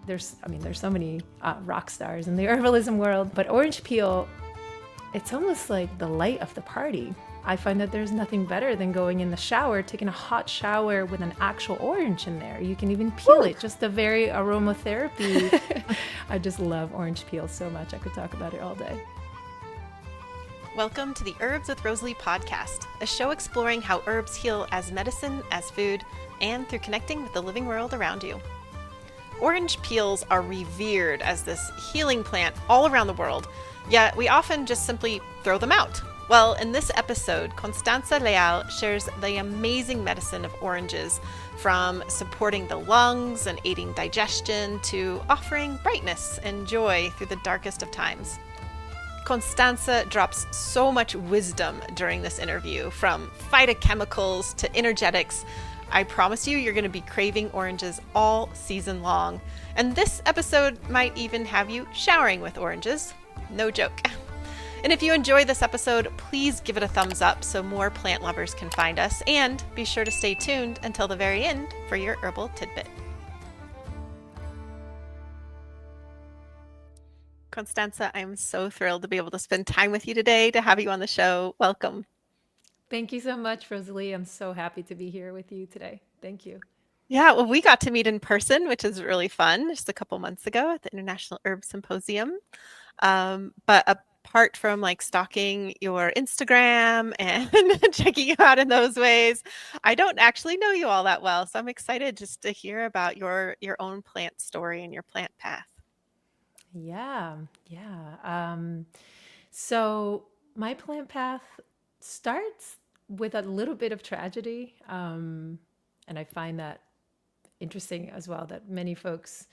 there's so many rock stars in the herbalism world, but orange peel, it's almost like the light of the party. I find that there's nothing better than going in the shower, taking a hot shower with an actual orange in there. You can even peel it, just a very aromatherapy. I just love orange peel so much. I could talk about it all day. Welcome to the Herbs with Rosalee podcast, a show exploring how herbs heal as medicine, as food, and through connecting with the living world around you. Orange peels are revered as this healing plant all around the world, yet we often just simply throw them out. Well, in this episode, Constanza Leal shares the amazing medicine of oranges, from supporting the lungs and aiding digestion to offering brightness and joy through the darkest of times. Constanza drops so much wisdom during this interview, from phytochemicals to energetics. I promise you're going to be craving oranges all season long. And this episode might even have you showering with oranges. No joke. And if you enjoy this episode, please give it a thumbs up so more plant lovers can find us. And be sure to stay tuned until the very end for your herbal tidbit. Constanza, I'm so thrilled to be able to spend time with you today, to have you on the show. Welcome. Thank you so much, Rosalee. I'm so happy to be here with you today. Thank you. Yeah, well, we got to meet in person, which is really fun, just a couple months ago at the International Herb Symposium. But apart from like stalking your Instagram and checking you out in those ways, I don't actually know you all that well. So I'm excited just to hear about your own plant story and your plant path. Yeah. So my plant path starts with a little bit of tragedy. And I find that interesting as well, that many folks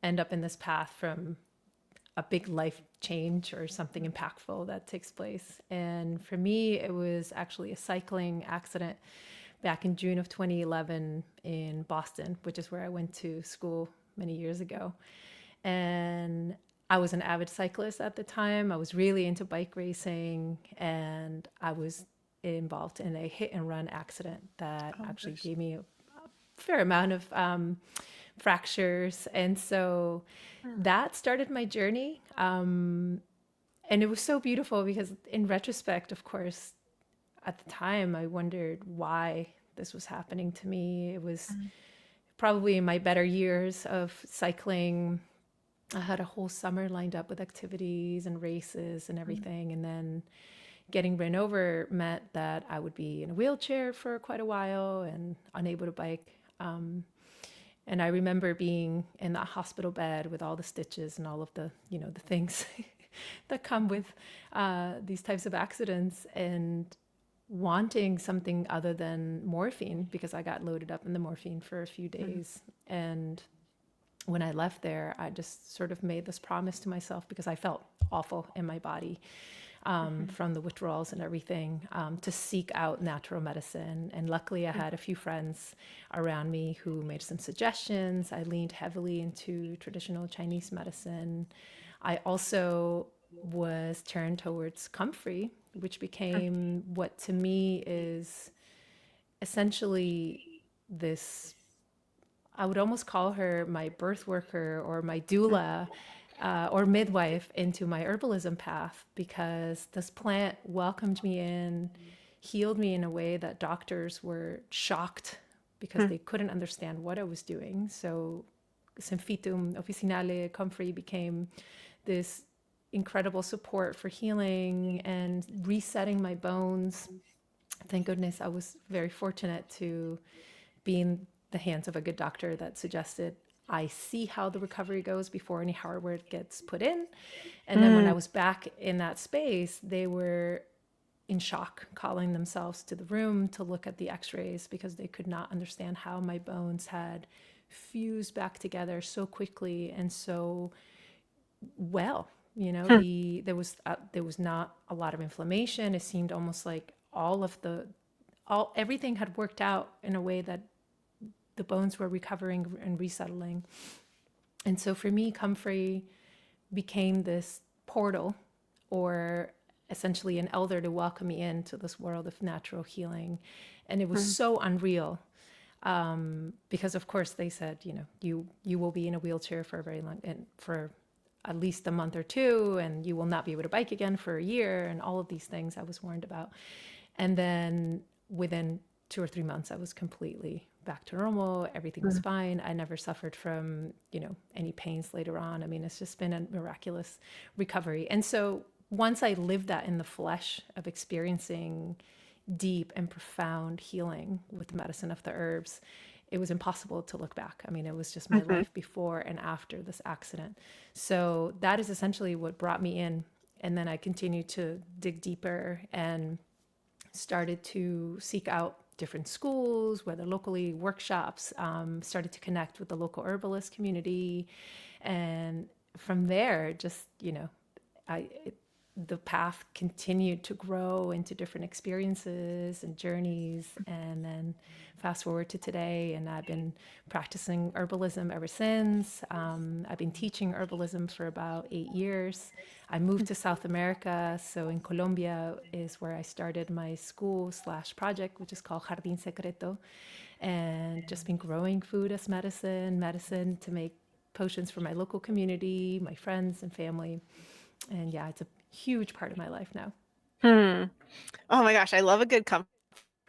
end up in this path from a big life change or something impactful that takes place. And for me, it was actually a cycling accident back in June of 2011 in Boston, which is where I went to school many years ago. And I was an avid cyclist at the time. I was really into bike racing, and I was involved in a hit and run accident that actually gave me a fair amount of fractures. And so that started my journey. And it was so beautiful because in retrospect, of course, at the time, I wondered why this was happening to me. It was probably in my better years of cycling. I had a whole summer lined up with activities and races and everything. And then getting ran over meant that I would be in a wheelchair for quite a while and unable to bike. And I remember being in that hospital bed with all the stitches and all of the, the things that come with these types of accidents, and wanting something other than morphine, because I got loaded up in the morphine for a few days. And when I left there, I just sort of made this promise to myself, because I felt awful in my body from the withdrawals and everything, to seek out natural medicine. And luckily I had a few friends around me who made some suggestions. I leaned heavily into traditional Chinese medicine. I also was turned towards Comfrey, which became what to me is essentially this, I would almost call her my birth worker or my doula or midwife into my herbalism path, because this plant welcomed me in, healed me in a way that doctors were shocked because they couldn't understand what I was doing. So Symphytum officinale Comfrey became this incredible support for healing and resetting my bones. Thank goodness I was very fortunate to be in the hands of a good doctor that suggested I see how the recovery goes before any hardware gets put in. And then when I was back in that space, they were in shock, calling themselves to the room to look at the x-rays, because they could not understand how my bones had fused back together so quickly and so well. There was not a lot of inflammation. It seemed almost like everything had worked out in a way that the bones were recovering and resettling. And so for me, Comfrey became this portal, or essentially an elder to welcome me into this world of natural healing. And it was so unreal because of course they said, you know, you will be in a wheelchair for a very long, and for at least a month or two, and you will not be able to bike again for a year, and all of these things I was warned about. And then within 2 or 3 months, I was completely back to normal. Everything was fine. I never suffered from, you know, any pains later on. I mean, it's just been a miraculous recovery. And so once I lived that in the flesh of experiencing deep and profound healing with the medicine of the herbs, it was impossible to look back. I mean, it was just my life before and after this accident. So that is essentially what brought me in. And then I continued to dig deeper and started to seek out different schools, whether locally, workshops, started to connect with the local herbalist community. And from there, just, you know, the path continued to grow into different experiences and journeys. And then fast forward to today, and I've been practicing herbalism ever since. I've been teaching herbalism for about 8 years. I moved to South America. So in Colombia is where I started my school/project, which is called Jardín Secreto. And just been growing food as medicine to make potions for my local community, my friends and family. And yeah, it's a huge part of my life now. Oh my gosh, I love a good Comfrey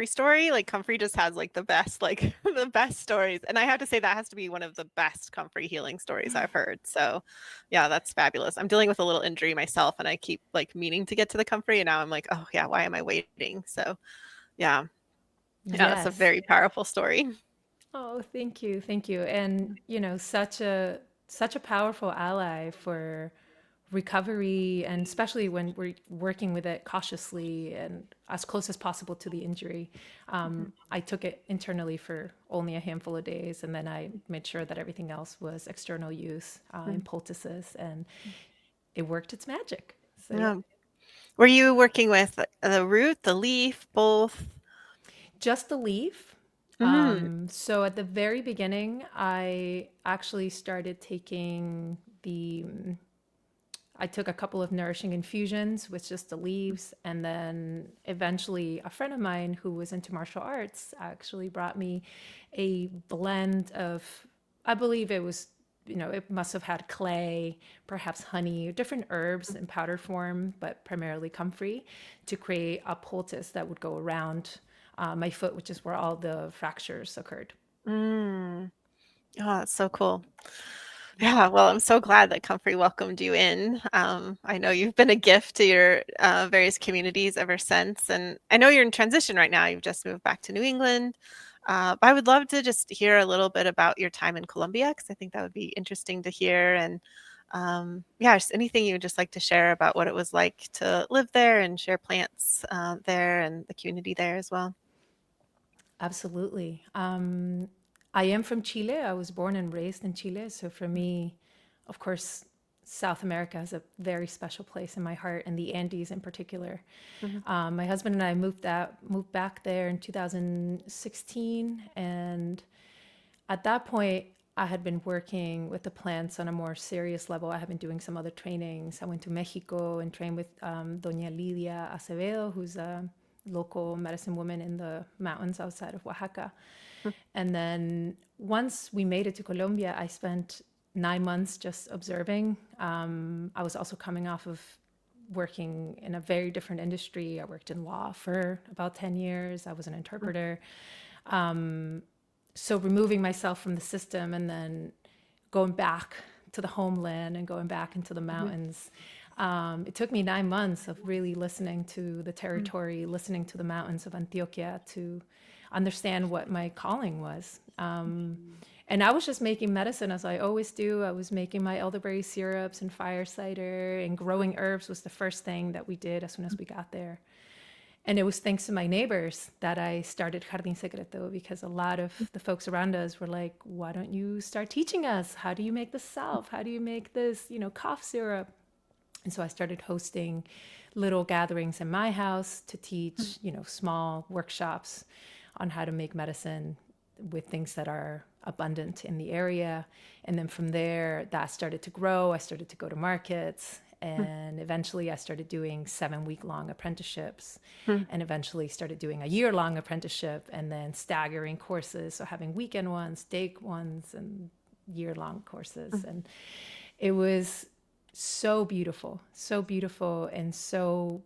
story. Like Comfrey just has like the best, like the best stories. And I have to say that has to be one of the best Comfrey healing stories I've heard. So yeah, that's fabulous. I'm dealing with a little injury myself, and I keep like meaning to get to the Comfrey, and now I'm like, oh yeah, why am I waiting? So yeah. Yeah, that's a Yes. very powerful story. Oh, thank you. Thank you. And, you know, such a powerful ally for recovery, and especially when we're working with it cautiously and as close as possible to the injury. I took it internally for only a handful of days, and then I made sure that everything else was external use in poultices, and it worked its magic. So yeah. Yeah. Were you working with the root, the leaf, both? Just the leaf. Mm. So at the very beginning, I actually started taking I took a couple of nourishing infusions with just the leaves. And then eventually a friend of mine who was into martial arts actually brought me a blend of, I believe it was, you know, it must have had clay, perhaps honey, different herbs in powder form, but primarily comfrey, to create a poultice that would go around my foot, which is where all the fractures occurred. Mm. Oh, that's so cool. Yeah, well, I'm so glad that Comfrey welcomed you in. I know you've been a gift to your various communities ever since, and I know you're in transition right now. You've just moved back to New England. But I would love to just hear a little bit about your time in Colombia, because I think that would be interesting to hear. And yeah, just anything you would just like to share about what it was like to live there and share plants there and the community there as well. Absolutely. I am from Chile. I was born and raised in Chile. So for me, of course, South America has a very special place in my heart, and the Andes in particular. Mhm. My husband and I moved back there in 2016, and at that point, I had been working with the plants on a more serious level. I had been doing some other trainings. I went to Mexico and trained with Doña Lidia Acevedo, who's a local medicine woman in the mountains outside of Oaxaca. And then once we made it to Colombia, I spent 9 months just observing. I was also coming off of working in a very different industry. I worked in law for about 10 years. I was an interpreter. So removing myself from the system and then going back to the homeland and going back into the mountains. It took me 9 months of really listening to the territory, listening to the mountains of Antioquia to understand what my calling was. And I was just making medicine as I always do. I was making my elderberry syrups and fire cider, and growing herbs was the first thing that we did as soon as we got there. And it was thanks to my neighbors that I started Jardín Secreto, because a lot of the folks around us were like, why don't you start teaching us? How do you make the salve? How do you make this, you know, cough syrup? And so I started hosting little gatherings in my house to teach, you know, small workshops on how to make medicine with things that are abundant in the area. And then from there, that started to grow. I started to go to markets. And eventually I started doing 7-week-long apprenticeships, Hmm. and eventually started doing a year-long apprenticeship, and then staggering courses. So having weekend ones, day ones, and year-long courses. And it was so beautiful, and so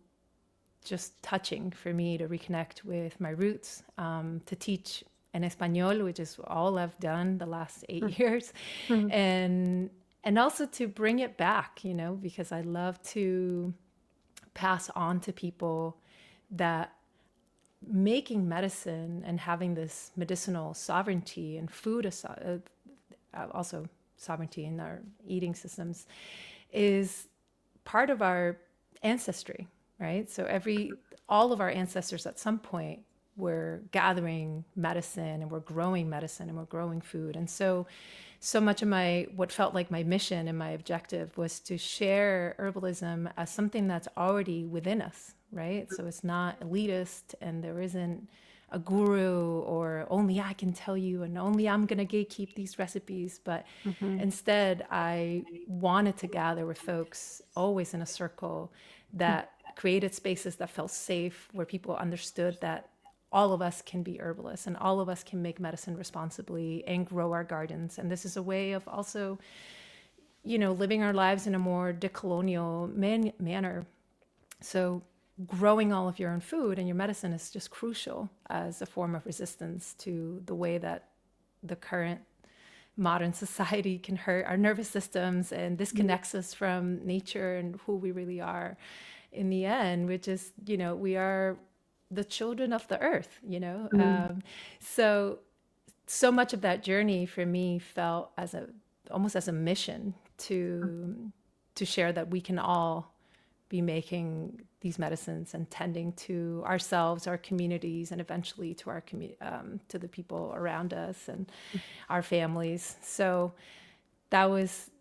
just touching for me to reconnect with my roots, to teach in Espanol, which is all I've done the last 8 years, and also to bring it back, because I love to pass on to people that making medicine and having this medicinal sovereignty and food, also sovereignty in our eating systems, is part of our ancestry, right? So all of our ancestors at some point were gathering medicine, and we're growing medicine, and we're growing food. And so much of what felt like my mission and my objective was to share herbalism as something that's already within us, right? So it's not elitist, and there isn't a guru or only I can tell you and only I'm going to gatekeep these recipes. But instead, I wanted to gather with folks always in a circle that created spaces that felt safe, where people understood that all of us can be herbalists and all of us can make medicine responsibly and grow our gardens. And this is a way of also, living our lives in a more decolonial manner. So growing all of your own food and your medicine is just crucial as a form of resistance to the way that the current modern society can hurt our nervous systems and disconnects us from nature and who we really are in the end, which is, we are the children of the earth, so much of that journey for me felt almost as a mission to share that we can all be making these medicines and tending to ourselves, our communities, and eventually to to the people around us and our families. So that was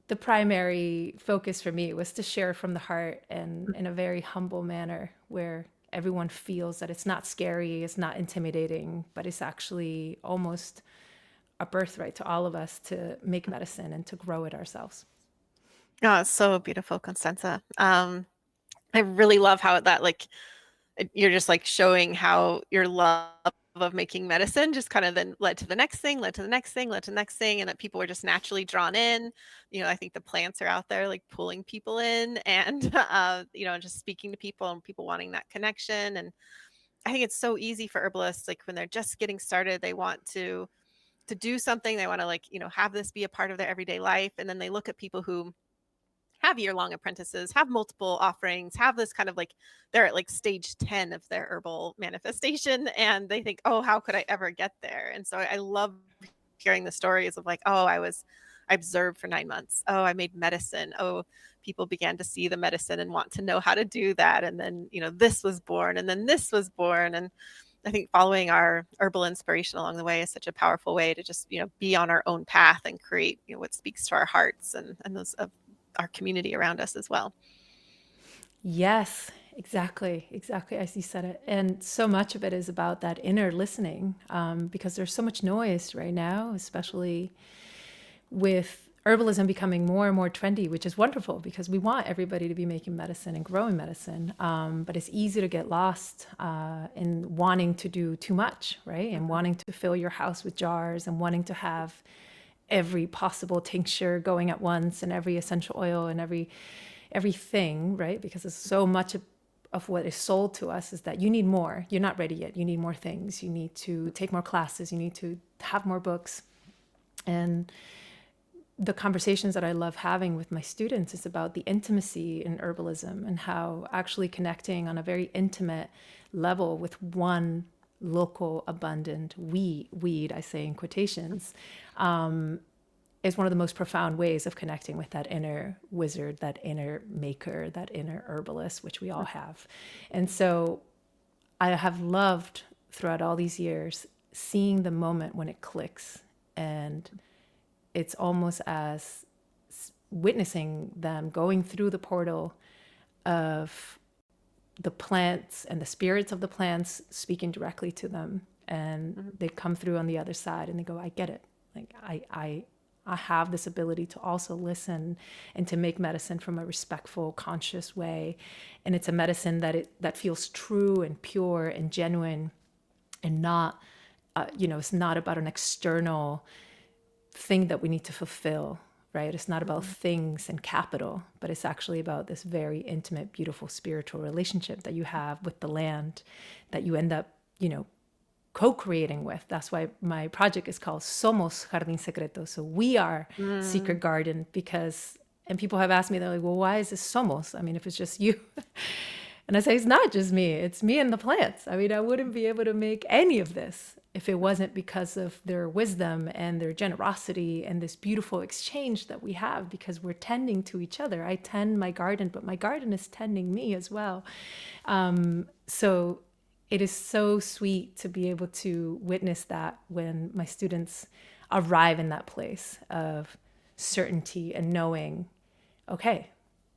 the primary focus for me, was to share from the heart and in a very humble manner, where everyone feels that it's not scary, it's not intimidating, but it's actually almost a birthright to all of us to make medicine and to grow it ourselves. Oh, it's so beautiful, Constanza. I really love how you're just like showing how your love of making medicine just kind of then led to the next thing, led to the next thing, led to the next thing, and that people were just naturally drawn in. I think the plants are out there like pulling people in, and just speaking to people and people wanting that connection. And I think it's so easy for herbalists, like when they're just getting started, they want to do something, they want to have this be a part of their everyday life, and then they look at people who have year-long apprentices, have multiple offerings, have this kind of they're at stage 10 of their herbal manifestation, and they think, oh, how could I ever get there? And so I love hearing the stories of I observed for 9 months. Oh, I made medicine. Oh, people began to see the medicine and want to know how to do that. And then, this was born, and then this was born. And I think following our herbal inspiration along the way is such a powerful way to just, be on our own path and create, what speaks to our hearts and those of our community around us as well. Yes, exactly as you said it. And so much of it is about that inner listening, because there's so much noise right now, especially with herbalism becoming more and more trendy, which is wonderful because we want everybody to be making medicine and growing medicine. But it's easy to get lost in wanting to do too much, right? And wanting to fill your house with jars and wanting to have every possible tincture going at once and every essential oil and everything, right? Because it's so much of what is sold to us is that you need more. You're not ready yet. You need more things. You need to take more classes. You need to have more books. And the conversations that I love having with my students is about the intimacy in herbalism and how actually connecting on a very intimate level with one local abundant weed, I say in quotations, is one of the most profound ways of connecting with that inner wizard, that inner maker, that inner herbalist, which we all have. And so I have loved throughout all these years seeing the moment when it clicks, and it's almost as witnessing them going through the portal of the plants and the spirits of the plants speaking directly to them, and they come through on the other side and they go, I get it. Like I have this ability to also listen and to make medicine from a respectful, conscious way. And it's a medicine that feels true and pure and genuine, and not, it's not about an external thing that we need to fulfill, right? It's not about things and capital, but it's actually about this very intimate, beautiful spiritual relationship that you have with the land, that you end up, co-creating with. That's why my project is called Somos Jardín Secreto. So we are Secret Garden, and people have asked me, they're like, well, why is this Somos? I mean, if it's just you. And I say, it's not just me, it's me and the plants. I mean, I wouldn't be able to make any of this if it wasn't because of their wisdom and their generosity and this beautiful exchange that we have, because we're tending to each other. I tend my garden, but my garden is tending me as well. So it is so sweet to be able to witness that when my students arrive in that place of certainty and knowing, okay,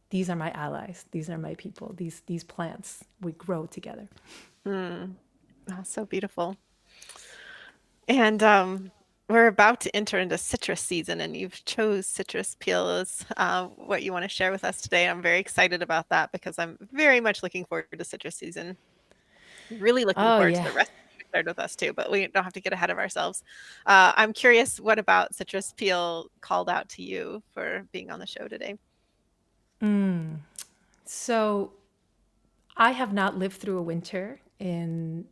these are my allies, these are my people, these plants, we grow together. Oh, so beautiful. And we're about to enter into citrus season, and you've chose citrus peel as what you want to share with us today. I'm very excited about that because I'm very much looking forward to citrus season. Really looking Oh, forward to yeah. the rest you shared with us too, but we don't have to get ahead of ourselves. I'm curious, what about citrus peel called out to you for being on the show today? So I have not lived through a winter in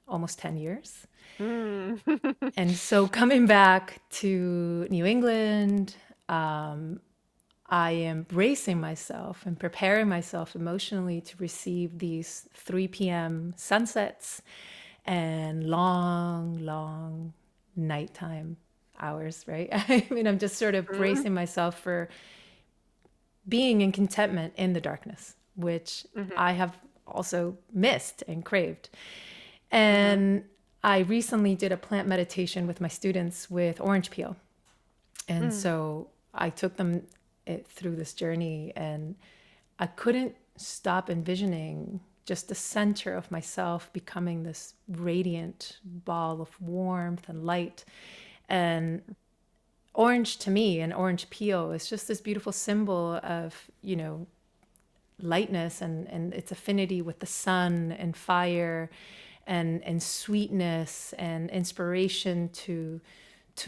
almost 10 years. Mm. And so coming back to New England, I am bracing myself and preparing myself emotionally to receive these 3 p.m. sunsets and long, long nighttime hours, right? I mean, I'm just sort of Mm. bracing myself for being in contentment in the darkness, which Mhm. I have also missed and craved. Mhm. And I recently did a plant meditation with my students with orange peel. And Mm. so I took them through this journey, and I couldn't stop envisioning just the center of myself becoming this radiant ball of warmth and light. And orange to me, and orange peel, is just this beautiful symbol of, lightness and its affinity with the sun and fire and sweetness and inspiration to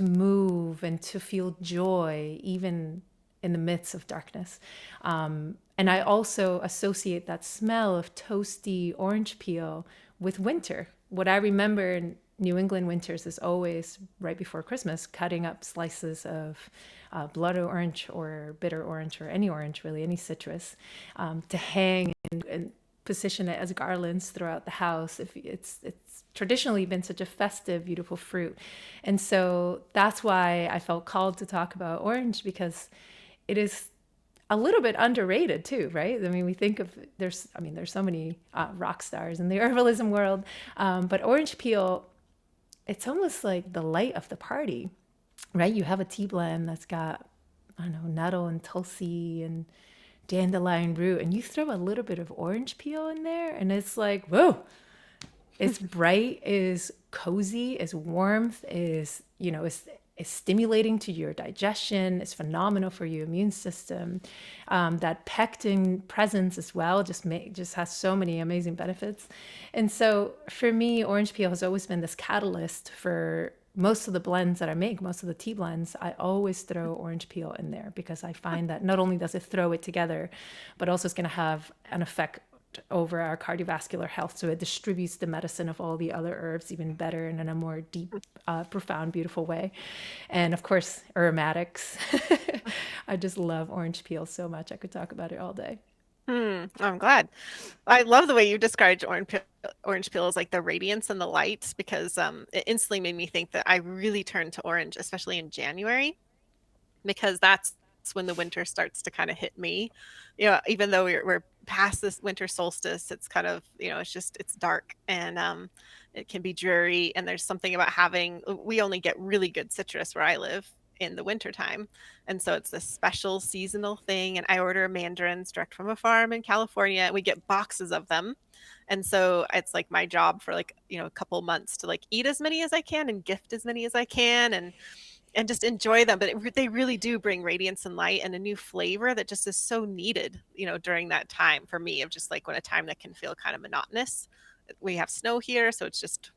move and to feel joy even in the midst of darkness. And I also associate that smell of toasty orange peel with winter. What I remember in New England winters is always right before Christmas, cutting up slices of blood orange or bitter orange, or any orange, really, any citrus, to hang and position it as garlands throughout the house. If it's traditionally been such a festive, beautiful fruit. And so that's why I felt called to talk about orange, because it is a little bit underrated too, right? I mean, we think of, there's so many rock stars in the herbalism world, but orange peel, it's almost like the light of the party, right? You have a tea blend that's got, I don't know, nettle and tulsi and dandelion root, and you throw a little bit of orange peel in there, and it's like, whoa, it's bright, is cozy, is warmth, is stimulating to your digestion, is phenomenal for your immune system. That pectin presence as well just has so many amazing benefits. And so for me, orange peel has always been this catalyst for most of the blends that I make, most of the tea blends. I always throw orange peel in there, because I find that not only does it throw it together, but also it's going to have an effect over our cardiovascular health. So it distributes the medicine of all the other herbs even better and in a more deep, profound, beautiful way. And of course, aromatics. I just love orange peel so much. I could talk about it all day. I'm glad. I love the way you described orange peel as like the radiance and the light, because it instantly made me think that I really turn to orange, especially in January, because that's when the winter starts to kind of hit me. Even though we're past this winter solstice, it's kind of, it's dark, and it can be dreary. And there's something about we only get really good citrus where I live in the winter time. And so it's this special seasonal thing. And I order mandarins direct from a farm in California, and we get boxes of them. And so it's like my job for, like, a couple months to like eat as many as I can and gift as many as I can. And and just enjoy them. But they really do bring radiance and light and a new flavor that just is so needed, during that time for me of just like when a time that can feel kind of monotonous. We have snow here, so it's just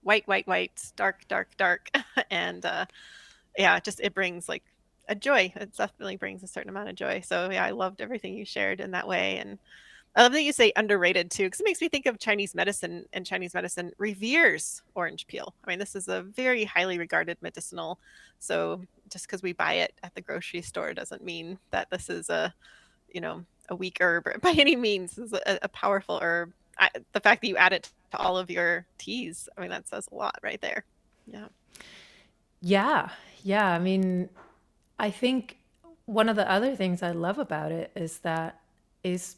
white, white, white, dark, dark, dark. And yeah, just it brings like a joy. It definitely brings a certain amount of joy. So yeah, I loved everything you shared in that way. And I love that you say underrated too, because it makes me think of Chinese medicine, and Chinese medicine reveres orange peel. I mean, this is a very highly regarded medicinal. So just because we buy it at the grocery store doesn't mean that this is a weak herb by any means. This is a powerful herb. The fact that you add it to all of your teas, I mean, that says a lot right there. Yeah. Yeah. Yeah. I mean, I think one of the other things I love about it is that is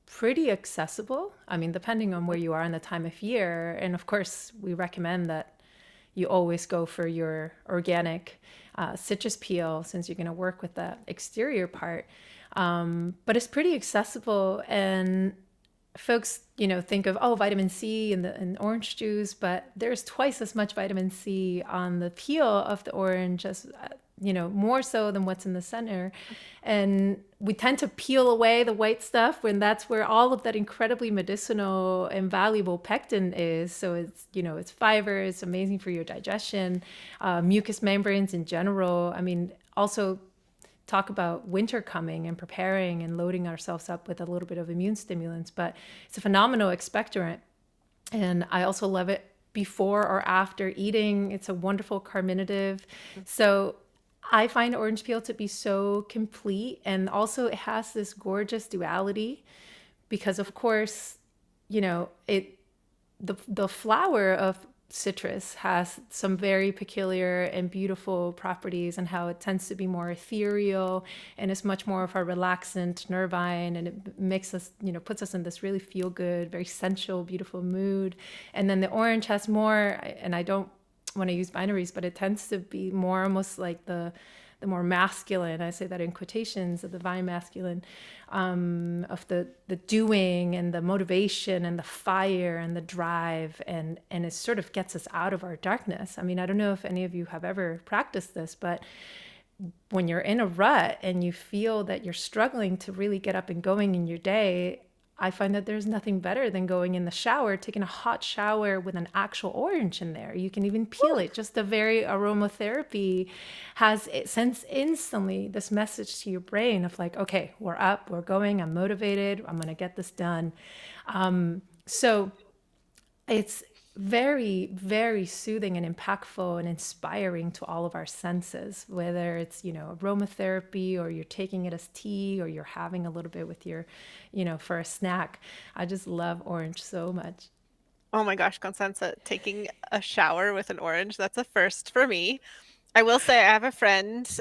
pretty accessible. I mean, depending on where you are in the time of year. And of course, we recommend that you always go for your organic citrus peel since you're going to work with that exterior part. But it's pretty accessible. And folks, think of, oh, vitamin C in orange juice, but there's twice as much vitamin C on the peel of the orange as, more so than what's in the center. And we tend to peel away the white stuff when that's where all of that incredibly medicinal and valuable pectin is. So it's, it's fiber, it's amazing for your digestion, mucous membranes in general. I mean, also talk about winter coming and preparing and loading ourselves up with a little bit of immune stimulants, but it's a phenomenal expectorant. And I also love it before or after eating. It's a wonderful carminative. So I find orange peel to be so complete. And also it has this gorgeous duality because of course, the flower of citrus has some very peculiar and beautiful properties, and how it tends to be more ethereal and is much more of a relaxant nervine, and it makes us, puts us in this really feel good, very sensual, beautiful mood. And then the orange has more, and I don't want to use binaries, but it tends to be more almost like the more masculine, I say that in quotations, the divine masculine, of the doing and the motivation and the fire and the drive, and it sort of gets us out of our darkness. I mean, I don't know if any of you have ever practiced this, but when you're in a rut and you feel that you're struggling to really get up and going in your day, I find that there's nothing better than going in the shower, taking a hot shower with an actual orange in there. You can even peel it. Just the very aromatherapy it sends instantly this message to your brain of like, okay, we're up, we're going, I'm motivated, I'm going to get this done. So it's very, very soothing and impactful and inspiring to all of our senses, whether it's, aromatherapy, or you're taking it as tea, or you're having a little bit with your, for a snack. I just love orange so much. Oh my gosh, Constanza, taking a shower with an orange, that's a first for me. I will say I have a friend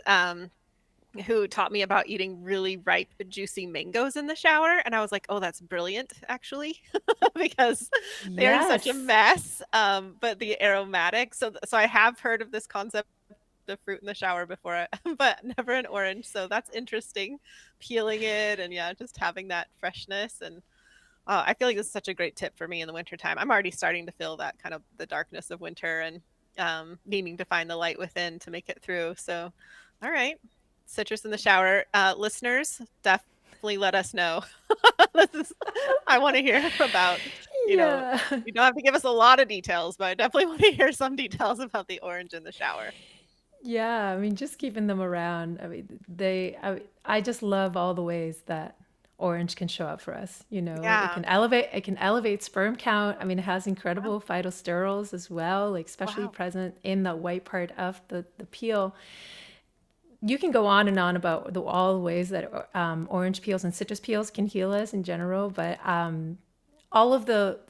who taught me about eating really ripe, juicy mangoes in the shower. And I was like, oh, that's brilliant, actually, because they are such a Yes. mess. But the aromatic. So I have heard of this concept of fruit in the shower before, but never an orange. So that's interesting, peeling it and yeah, just having that freshness. And I feel like this is such a great tip for me in the wintertime. I'm already starting to feel that kind of the darkness of winter and needing to find the light within to make it through. So, all right. Citrus in the shower. Listeners, definitely let us know. This is, I want to hear about, Yeah. you don't have to give us a lot of details, but I definitely want to hear some details about the orange in the shower. Yeah. I mean, just keeping them around. I mean, I just love all the ways that orange can show up for us. Yeah. It can elevate sperm count. I mean, it has incredible phytosterols as well, like especially Wow. present in the white part of the peel. You can go on and on about all the ways that orange peels and citrus peels can heal us in general, but all of the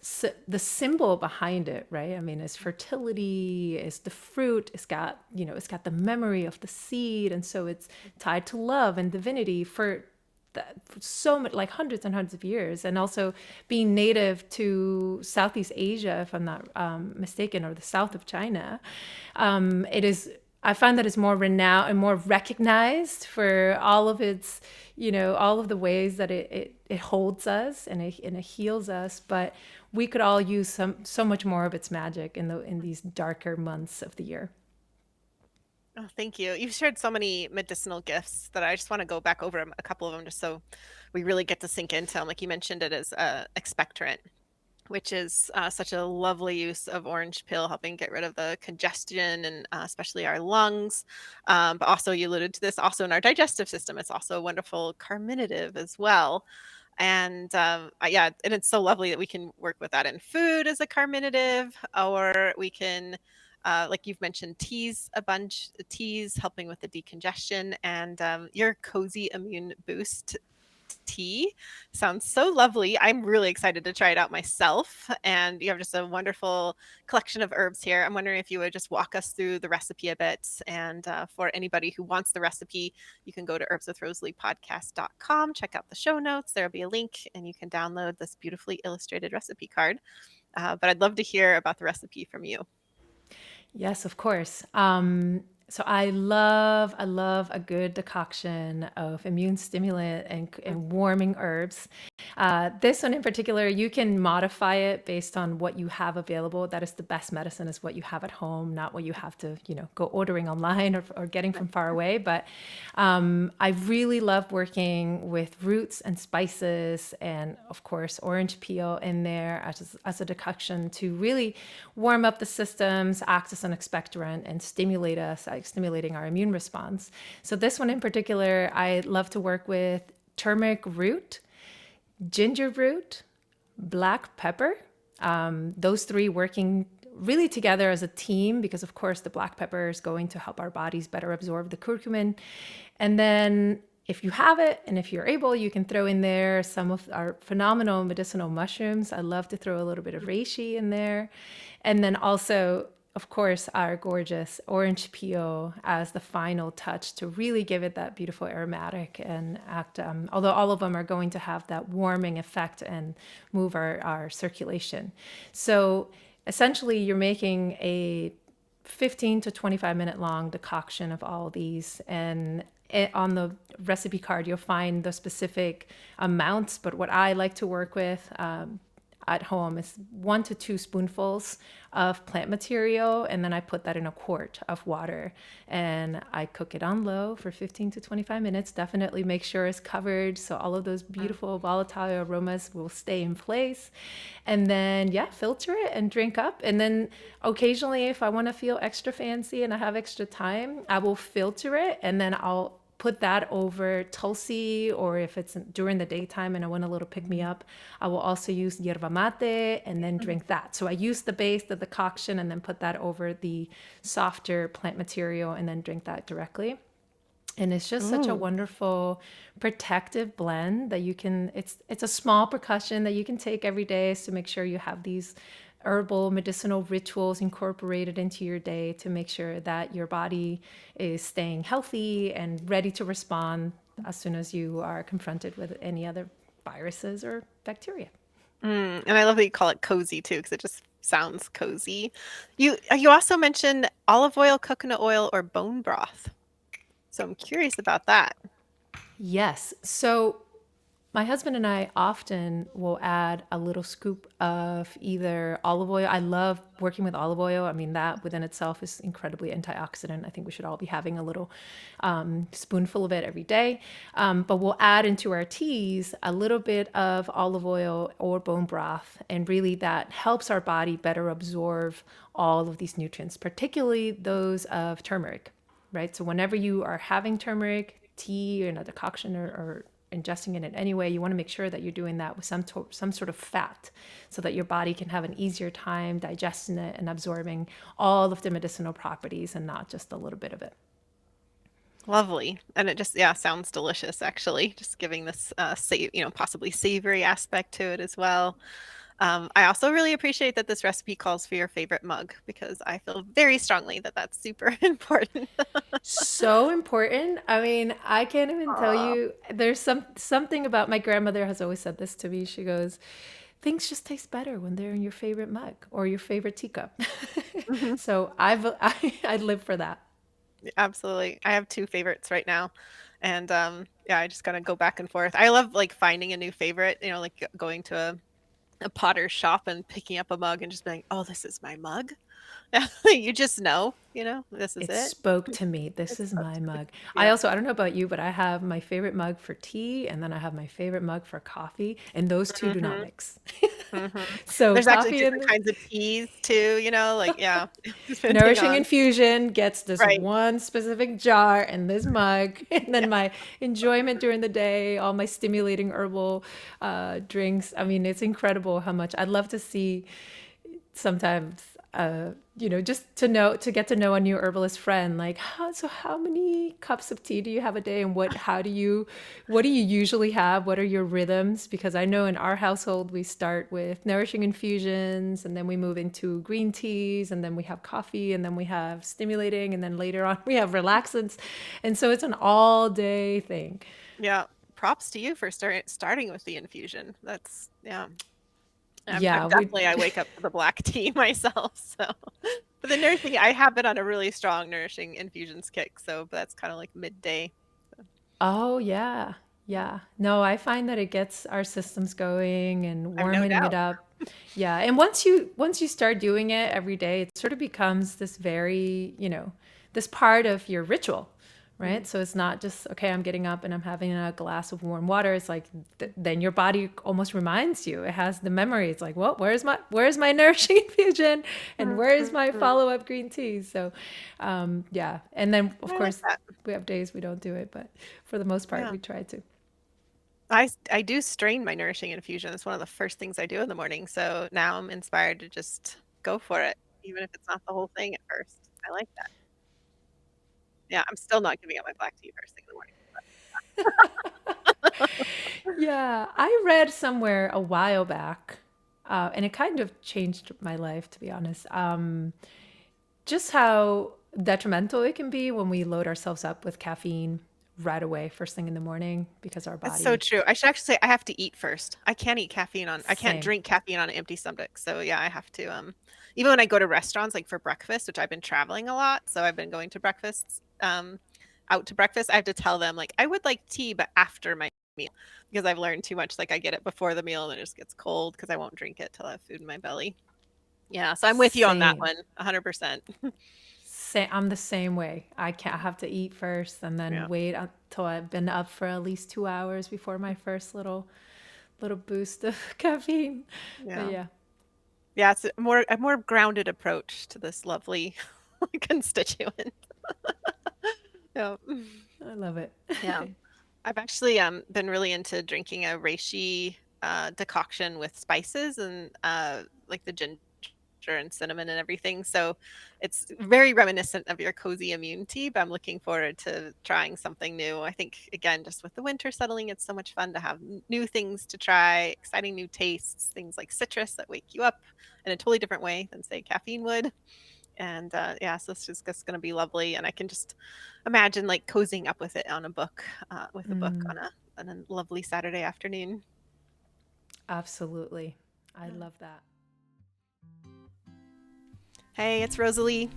symbol behind it, right? I mean, is fertility, is the fruit, it's got the memory of the seed, and so it's tied to love and divinity for so much, like hundreds and hundreds of years, and also being native to Southeast Asia, if I'm not mistaken, or the south of China. It is. I find that it's more renowned and more recognized for all of its, all of the ways that it holds us and it heals us. But we could all use so much more of its magic in these darker months of the year. Oh, thank you. You've shared so many medicinal gifts that I just want to go back over a couple of them just so we really get to sink into them. Like you mentioned it as expectorant, which is such a lovely use of orange peel, helping get rid of the congestion and especially our lungs. But also, you alluded to this also in our digestive system. It's also a wonderful carminative as well. And yeah, and it's so lovely that we can work with that in food as a carminative, or we can, like you've mentioned, teas a bunch, teas helping with the decongestion, and your cozy immune boost tea sounds so lovely. I'm really excited to try it out myself. And you have just a wonderful collection of herbs here. I'm wondering if you would just walk us through the recipe a bit. And for anybody who wants the recipe, you can go to herbswithrosaliePodcast.com, check out the show notes. There'll be a link, and you can download this beautifully illustrated recipe card. But I'd love to hear about the recipe from you. Yes, of course. So I love a good decoction of immune stimulant and warming herbs. This one in particular, you can modify it based on what you have available. That is the best medicine is what you have at home, not what you have to, go ordering online or getting from far away. But I really love working with roots and spices and, of course, orange peel in there as a decoction to really warm up the systems, act as an expectorant, and stimulate us, stimulating our immune response. So this one in particular, I love to work with turmeric root, ginger root, black pepper. Those three working really together as a team because, of course, the black pepper is going to help our bodies better absorb the curcumin. And then if you have it and if you're able, you can throw in there some of our phenomenal medicinal mushrooms. I love to throw a little bit of reishi in there. And then also, of course, our gorgeous orange peel as the final touch to really give it that beautiful aromatic and act, although all of them are going to have that warming effect and move our circulation. So essentially, you're making a 15 to 25-minute long decoction of all these. And on the recipe card, you'll find the specific amounts. But what I like to work with at home is 1 to 2 spoonfuls of plant material, and then I put that in a quart of water and I cook it on low for 15 to 25 minutes. Definitely make sure it's covered so all of those beautiful volatile aromas will stay in place. And then, yeah, filter it and drink up. And then occasionally, if I want to feel extra fancy and I have extra time, I will filter it and then I'll put that over Tulsi, or if it's during the daytime and I want a little pick me up, I will also use yerba mate and then drink that. So I use the base, the decoction, and then put that over the softer plant material and then drink that directly. And it's just such a wonderful protective blend that you can, it's a small percussion that you can take every day to make sure you have these herbal medicinal rituals incorporated into your day to make sure that your body is staying healthy and ready to respond as soon as you are confronted with any other viruses or bacteria. And I love that you call it cozy too, because it just sounds cozy. You also mentioned olive oil, coconut oil, or bone broth. So I'm curious about that. Yes. So my husband and I often will add a little scoop of either olive oil. I love working with olive oil. I mean, that within itself is incredibly antioxidant. I think we should all be having a little spoonful of it every day. But we'll add into our teas a little bit of olive oil or bone broth. And really, that helps our body better absorb all of these nutrients, particularly those of turmeric, right? So whenever you are having turmeric tea in a decoction or ingesting it in any way, you want to make sure that you're doing that with some sort of fat so that your body can have an easier time digesting it and absorbing all of the medicinal properties and not just a little bit of it. Lovely. And it just, yeah, sounds delicious actually. Just giving this possibly savory aspect to it as well. I also really appreciate that this recipe calls for your favorite mug because I feel very strongly that that's super important. So important. I mean, I can't even tell Aw. you. There's something about my grandmother has always said this to me. She goes, "Things just taste better when they're in your favorite mug or your favorite teacup." Mhm. So I live for that. Absolutely. I have two favorites right now. And yeah, I just gotta go back and forth. I love like finding a new favorite, like going to a potter's shop and picking up a mug and just being, oh, this is my mug. You just know, this is It it. spoke to me. This It's is supposed my to be. mug. Yeah. I don't know about you, but I have my favorite mug for tea and then I have my favorite mug for coffee, and those two do not Hmm. mix. Hmm. So There's actually coffee different and kinds of teas too, like, yeah, depending Nourishing on, Infusion gets this right. one specific jar and this mug, and then my enjoyment during the day, all my stimulating herbal drinks. I mean, it's incredible how much I'd love to see sometimes just to get to know a new herbalist friend, like how many cups of tea do you have a day, and what do you usually have, what are your rhythms, because I know in our household we start with nourishing infusions and then we move into green teas and then we have coffee and then we have stimulating and then later on we have relaxants, and so it's an all day thing. Yeah. Props to you for starting with the infusion. That's, yeah. I'm Yeah, we definitely, I wake up to the black tea myself. So, but the nourishing, I have been on a really strong nourishing infusions kick. So that's kind of like midday. So, Oh, yeah. Yeah. No, I find that it gets our systems going and I have no warming it doubt. up. Yeah. And once you start doing it every day, it sort of becomes this very, this part of your ritual, right? Mhm. So it's not just, okay, I'm getting up and I'm having a glass of warm water. It's like then your body almost reminds you. It has the memory. It's like, well, where's my nourishing infusion and Mhm, where's my mhm. follow-up green tea? So, yeah. And then of I like course that. we have days we don't do it, but for the most part, Yeah. we try to. I do strain my nourishing infusion. It's one of the first things I do in the morning. So now I'm inspired to just go for it, even if it's not the whole thing at first. I like that. Yeah, I'm still not giving up my black tea first thing in the morning. Yeah, I read somewhere a while back, and it kind of changed my life, to be honest. Just how detrimental it can be when we load ourselves up with caffeine right away, first thing in the morning, because our That's so body. true. I should actually say I have to eat first. I can't Same. drink caffeine on an empty stomach. So yeah, I have to even when I go to restaurants like for breakfast, which I've been traveling a lot, so I've been going to breakfasts out to breakfast, I have to tell them like I would like tea but after my meal because I've learned too much like I get it before the meal and it just gets cold because I won't drink it till I have food in my belly. Yeah, so I'm with you on that Same. one, 100%. I'm the same way. I have to eat first and then Yeah. wait until I've been up for at least 2 hours before my first little boost of caffeine. But Yeah. yeah, Yeah, it's a more grounded approach to this lovely constituent. Yeah. I love it. Yeah. I've actually been really into drinking a reishi decoction with spices and like the ginger and cinnamon and everything. So it's very reminiscent of your cozy immune tea, but I'm looking forward to trying something new. I think again, just with the winter settling, it's so much fun to have new things to try, exciting new tastes, things like citrus that wake you up in a totally different way than say caffeine would. And yeah, so it's just going to be lovely. And I can just imagine like cozying up with it on a book, with a book on a lovely Saturday afternoon. Absolutely. I Yeah. love that. Hey, it's Rosalee.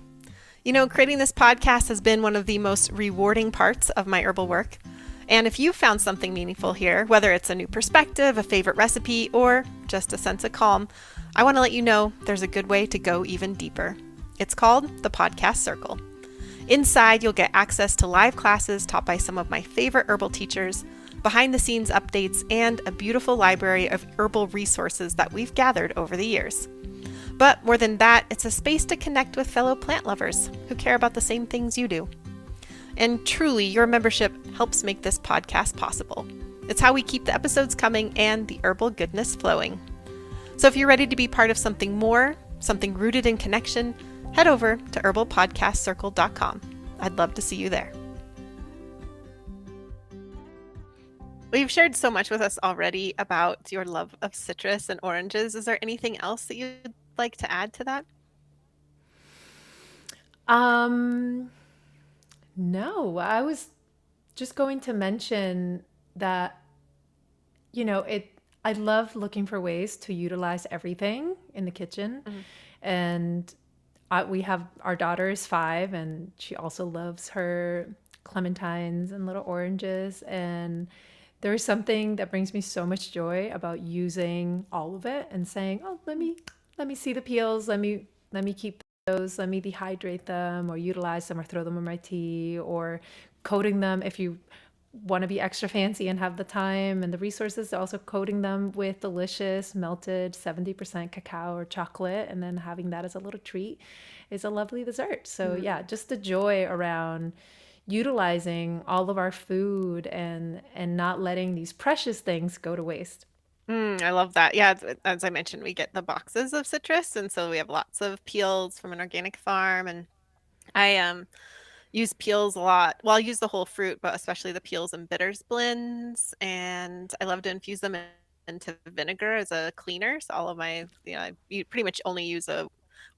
Creating this podcast has been one of the most rewarding parts of my herbal work. And if you've found something meaningful here, whether it's a new perspective, a favorite recipe, or just a sense of calm, I want to let you know there's a good way to go even deeper. It's called the Podcast Circle. Inside, you'll get access to live classes taught by some of my favorite herbal teachers, behind the scenes updates, and a beautiful library of herbal resources that we've gathered over the years. But more than that, it's a space to connect with fellow plant lovers who care about the same things you do. And truly, your membership helps make this podcast possible. It's how we keep the episodes coming and the herbal goodness flowing. So if you're ready to be part of something more, something rooted in connection, head over to herbalpodcastcircle.com. I'd love to see you there. Well, you've shared so much with us already about your love of citrus and oranges. Is there anything else that you'd like to add to that? Um, no, I was just going to mention that, it I love looking for ways to utilize everything in the kitchen. Mhm. And we have our daughter is 5 and she also loves her clementines and little oranges. And there's something that brings me so much joy about using all of it and saying, "Oh, let me see the peels. Let me keep those, let me dehydrate them or utilize them or throw them in my tea, or coating them if you want to be extra fancy and have the time and the resources, also coating them with delicious melted 70% cacao or chocolate, and then having that as a little treat is a lovely dessert. So yeah, just the joy around utilizing all of our food and not letting these precious things go to waste. I love that. Yeah, as I mentioned, we get the boxes of citrus, and so we have lots of peels from an organic farm, and I use peels a lot. Well, I'll use the whole fruit, but especially the peels and bitters blends, and I love to infuse them into vinegar as a cleaner. So all of my, I pretty much only use a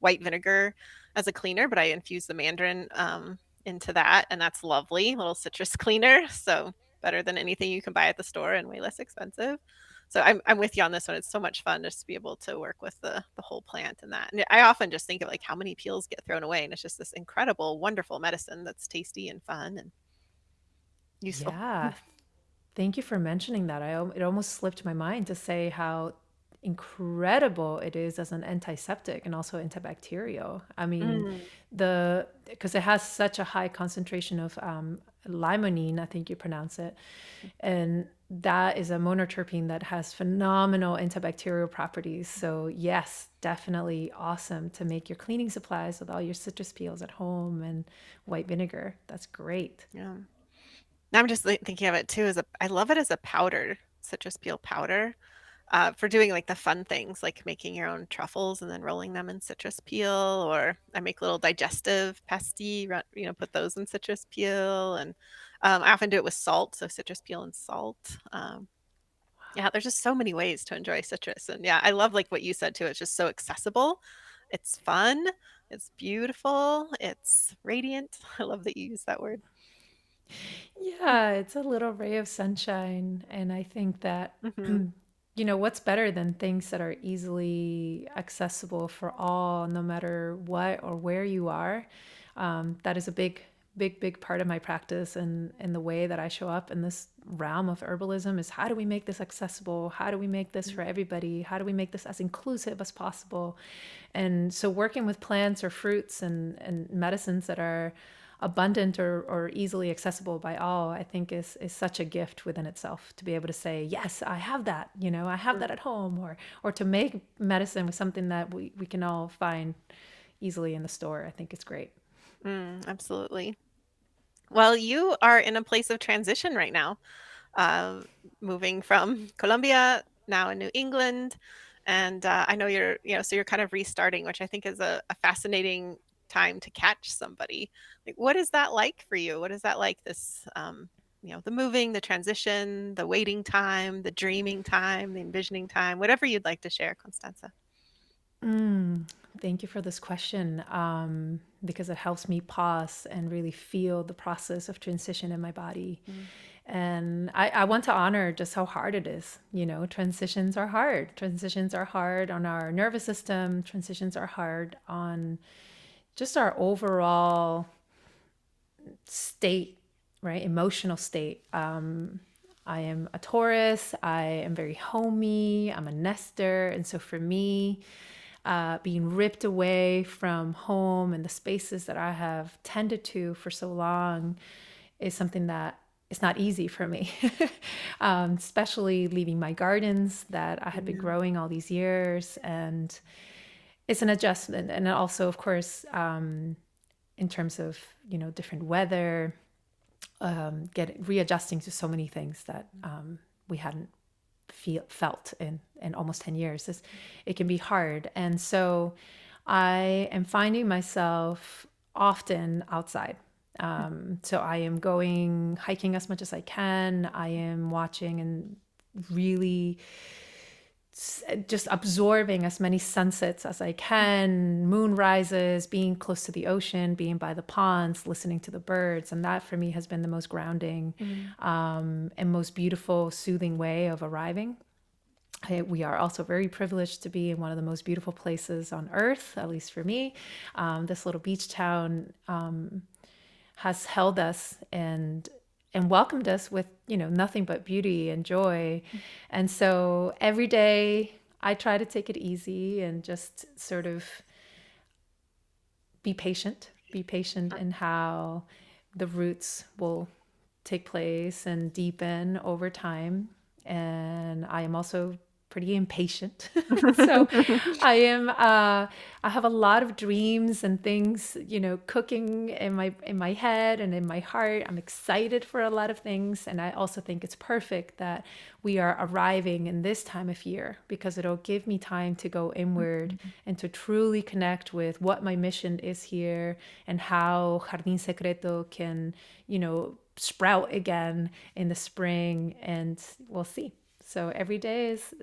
white vinegar as a cleaner, but I infuse the mandarin into that, and that's lovely little citrus cleaner. So better than anything you can buy at the store and way less expensive. So I'm with you on this one. It's so much fun just to be able to work with the whole plant and that. And I often just think of like how many peels get thrown away, and it's just this incredible, wonderful medicine that's tasty and fun and useful. Yeah, thank you for mentioning that. It almost slipped my mind to say how incredible it is as an antiseptic and also antibacterial. I mean, Mm, because it has such a high concentration of limonene, I think you pronounce it, and that is a monoterpene that has phenomenal antibacterial properties. So yes, definitely awesome to make your cleaning supplies with all your citrus peels at home and white vinegar. That's great. yeah. Now I'm just thinking of it too as I love it as a powder, citrus peel powder. For doing like the fun things like making your own truffles and then rolling them in citrus peel, or I make little digestive pasty, put those in citrus peel, and I often do it with salt, so citrus peel and salt. Yeah, there's just so many ways to enjoy citrus, and yeah, I love like what you said too. It's just so accessible, it's fun, it's beautiful, it's radiant. I love that you use that word. Yeah, it's a little ray of sunshine. And I think that, Hmm. what's better than things that are easily accessible for all, no matter what or where you are? That is a big, big, big part of my practice and the way that I show up in this realm of herbalism is, how do we make this accessible? How do we make this for everybody? How do we make this as inclusive as possible? And so working with plants or fruits and medicines that are abundant or easily accessible by all, I think is such a gift within itself, to be able to say, yes, I have that, I have that at home, or to make medicine with something that we can all find easily in the store. I think it's great. Absolutely. Well, you are in a place of transition right now, um, moving from Colombia, now in New England. And I know so you're kind of restarting, which I think is a fascinating time to catch somebody. Like, what is that like for you? What is that like, the moving, the transition, the waiting time, the dreaming time, the envisioning time, whatever you'd like to share, Constanza. Thank you for this question, because it helps me pause and really feel the process of transition in my body. Mm, And I want to honor just how hard it is. Transitions are hard. Transitions are hard on our nervous system. Transitions are hard on just our overall state, right? Emotional state. I am a Taurus. I am very homey. I'm a nester. And so for me, being ripped away from home and the spaces that I have tended to for so long is something that it's not easy for me, especially leaving my gardens that I had been yeah. growing all these years. And it's an adjustment. And also, of course, in terms of, different weather, readjusting to so many things that we hadn't felt in almost 10 years. It can be hard. And so I am finding myself often outside. So I am going hiking as much as I can. I am watching and really just absorbing as many sunsets as I can, moon rises, being close to the ocean, being by the ponds, listening to the birds. And that for me has been the most grounding Mm, and most beautiful, soothing way of arriving. We are also very privileged to be in one of the most beautiful places on earth, at least for me. This little beach town has held us and welcomed us with nothing but beauty and joy. And so every day I try to take it easy and just sort of be patient in how the roots will take place and deepen over time. And I am also pretty impatient. So I have a lot of dreams and things, cooking in my head and in my heart. I'm excited for a lot of things. And I also think it's perfect that we are arriving in this time of year, because it'll give me time to go inward and to truly connect with what my mission is here and how Jardín Secreto can, sprout again in the spring, and we'll see. So every day is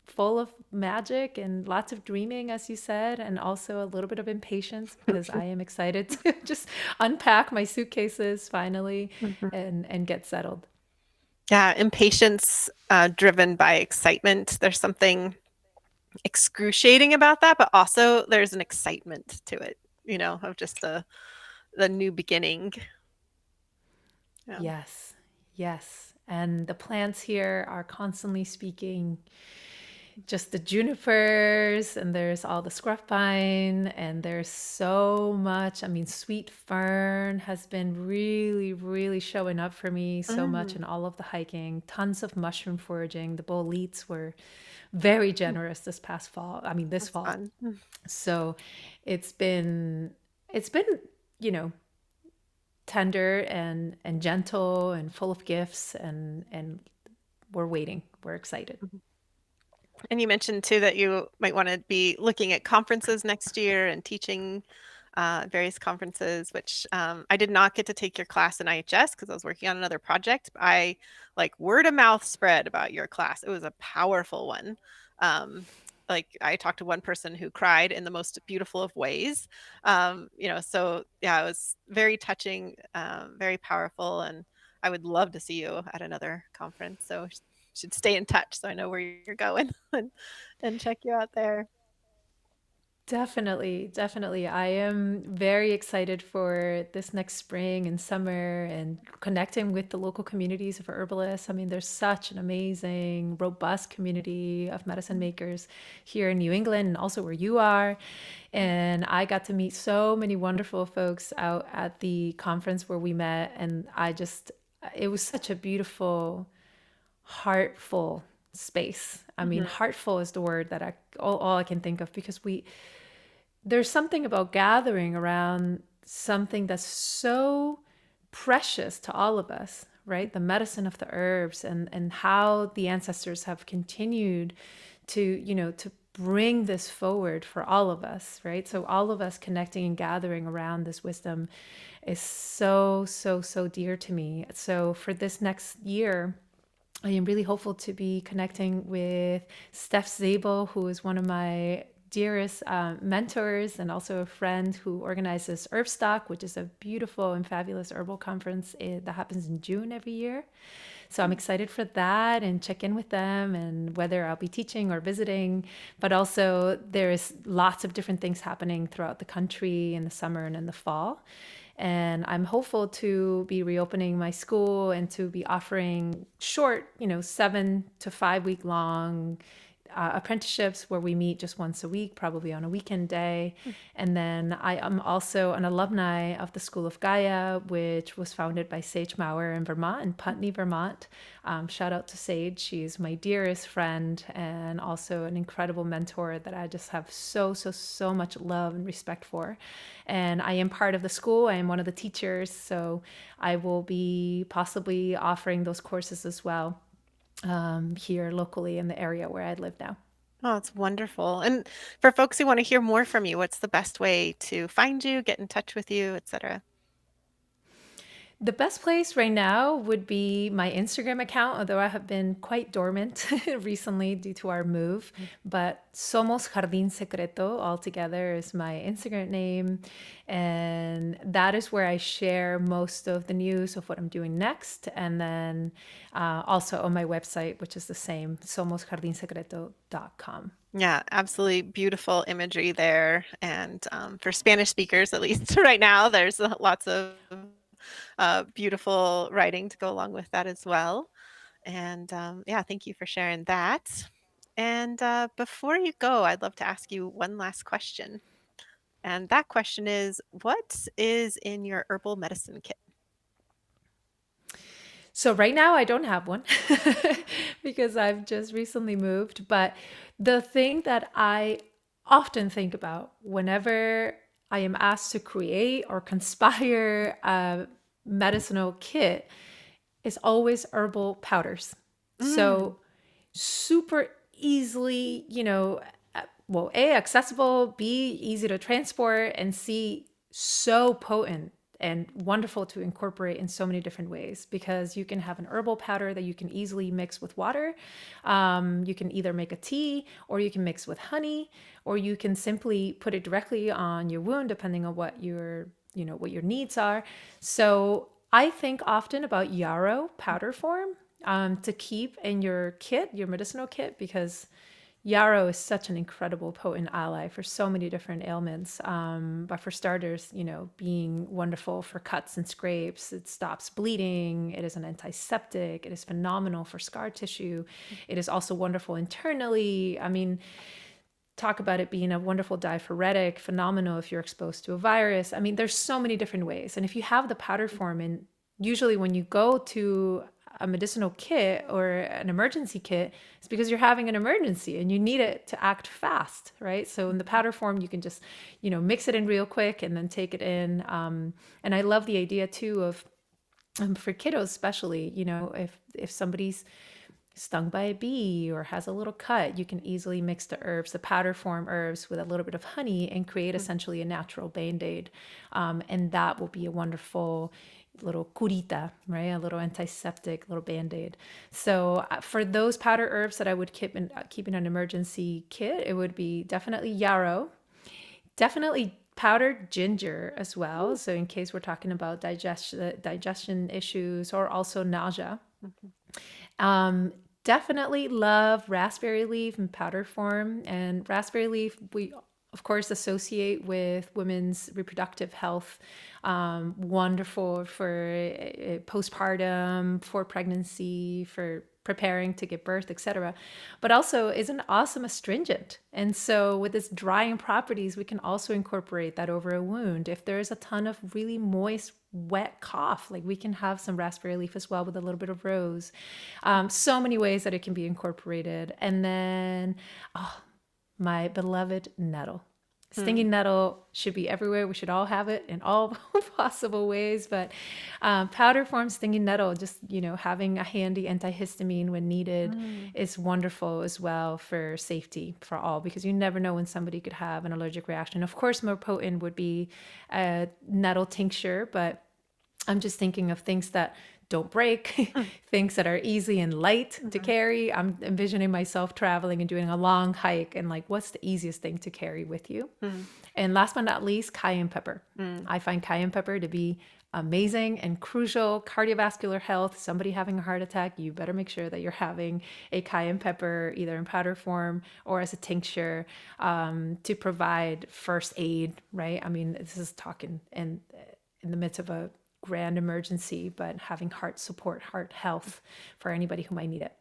full of magic and lots of dreaming, as you said, and also a little bit of impatience, because I am excited to just unpack my suitcases finally and get settled. Yeah, impatience driven by excitement. There's something excruciating about that, but also there's an excitement to it, of just the new beginning. Yeah. Yes, yes. And the plants here are constantly speaking, just the junipers, and there's all the scruff pine, and there's so much. I mean, sweet fern has been really, really showing up for me so much Mm, in all of the hiking. Tons of mushroom foraging. The boletes were very generous this past fall. I mean, this that's fall. fun. So it's been it's been, you know, tender and gentle and full of gifts, and we're waiting. We're excited. And you mentioned too that you might want to be looking at conferences next year and teaching various conferences, which I did not get to take your class in IHS because I was working on another project. I like word of mouth spread about your class. It was a powerful one. Like I talked to one person who cried in the most beautiful of ways. So yeah, it was very touching, very powerful, and I would love to see you at another conference. So should stay in touch so I know where you're going and check you out there. Definitely, definitely. I am very excited for this next spring and summer and connecting with the local communities of herbalists. I mean, there's such an amazing, robust community of medicine makers here in New England and also where you are. And I got to meet so many wonderful folks out at the conference where we met. And it was such a beautiful, heartful space. I mean, Mhm. heartful is the word that all I can think of, because there's something about gathering around something that's so precious to all of us, right? The medicine of the herbs, and how the ancestors have continued to bring this forward for all of us, right? So all of us connecting and gathering around this wisdom is so, so, so dear to me. So for this next year, I am really hopeful to be connecting with Steph Zabel, who is one of my dearest mentors and also a friend who organizes Herbstock, which is a beautiful and fabulous herbal conference that happens in June every year. So I'm excited for that and check in with them, and whether I'll be teaching or visiting. But also, there's lots of different things happening throughout the country in the summer and in the fall. And I'm hopeful to be reopening my school and to be offering short, 7 to 5 week long apprenticeships where we meet just once a week, probably on a weekend day. And then I am also an alumni of the School of Gaia, which was founded by Sage Maurer in Vermont, in Putney, Vermont. Shout out to Sage. She's my dearest friend and also an incredible mentor that I just have so, so, so much love and respect for. And I am part of the school. I am one of the teachers. So I will be possibly offering those courses as well here locally in the area where I live now. Oh, it's wonderful. And for folks who want to hear more from you, what's the best way to find you, get in touch with you, etc.? The best place right now would be my Instagram account, although I have been quite dormant recently due to our move. But Somos Jardín Secreto altogether is my Instagram name. And that is where I share most of the news of what I'm doing next. And then also on my website, which is the same, somosjardinsecreto.com. Yeah, absolutely beautiful imagery there. And for Spanish speakers, at least right now, there's lots of beautiful writing to go along with that as well. And yeah, thank you for sharing that. And before you go, I'd love to ask you one last question. And that question is, what is in your herbal medicine kit? So right now I don't have one because I've just recently moved. But the thing that I often think about whenever I am asked to create or conspire a medicinal kit is always herbal powders. Mm, So super easily, well, A, accessible, B, easy to transport, and C, so potent and wonderful to incorporate in so many different ways because you can have an herbal powder that you can easily mix with water. You can either make a tea or you can mix with honey, or you can simply put it directly on your wound depending on what what your needs are. So I think often about yarrow powder form to keep in your kit, your medicinal kit, because yarrow is such an incredible potent ally for so many different ailments. But for starters, being wonderful for cuts and scrapes, it stops bleeding. It is an antiseptic. It is phenomenal for scar tissue. It is also wonderful internally. I mean, talk about it being a wonderful diaphoretic, phenomenal if you're exposed to a virus. I mean, there's so many different ways. And if you have the powder form, and usually when you go to a medicinal kit or an emergency kit, it's because you're having an emergency and you need it to act fast, right? So in the powder form, you can just, mix it in real quick and then take it in. And I love the idea too of for kiddos, especially, if somebody's stung by a bee or has a little cut, you can easily mix the herbs, the powder form herbs, with a little bit of honey and create essentially a natural band-aid. And that will be a wonderful little curita, right? A little antiseptic, little band-aid. So for those powder herbs that I would keep in an emergency kit, it would be definitely yarrow, definitely powdered ginger as well. So in case we're talking about digestion issues or also nausea. Definitely love raspberry leaf in powder form. And raspberry leaf, we of course associate with women's reproductive health. Wonderful for postpartum, for pregnancy, for preparing to give birth, etc. But also is an awesome astringent. And so with its drying properties, we can also incorporate that over a wound. If there's a ton of really moist, wet cough, like we can have some raspberry leaf as well with a little bit of rose. So many ways that it can be incorporated. And then, my beloved nettle. mm, Stinging nettle should be everywhere. We should all have it in all possible ways. But powder form stinging nettle, just having a handy antihistamine when needed, mm. is wonderful as well for safety for all, because you never know when somebody could have an allergic reaction. Of course, more potent would be a nettle tincture, but I'm just thinking of things that don't break, things that are easy and light to carry. I'm envisioning myself traveling and doing a long hike, and like, what's the easiest thing to carry with you? Mm, And last but not least, cayenne pepper. mm, I find cayenne pepper to be amazing and crucial. Cardiovascular health, somebody having a heart attack, you better make sure that you're having a cayenne pepper either in powder form or as a tincture to provide first aid, right? I mean, this is talking in the midst of a grand emergency, but having heart support, heart health for anybody who might need it.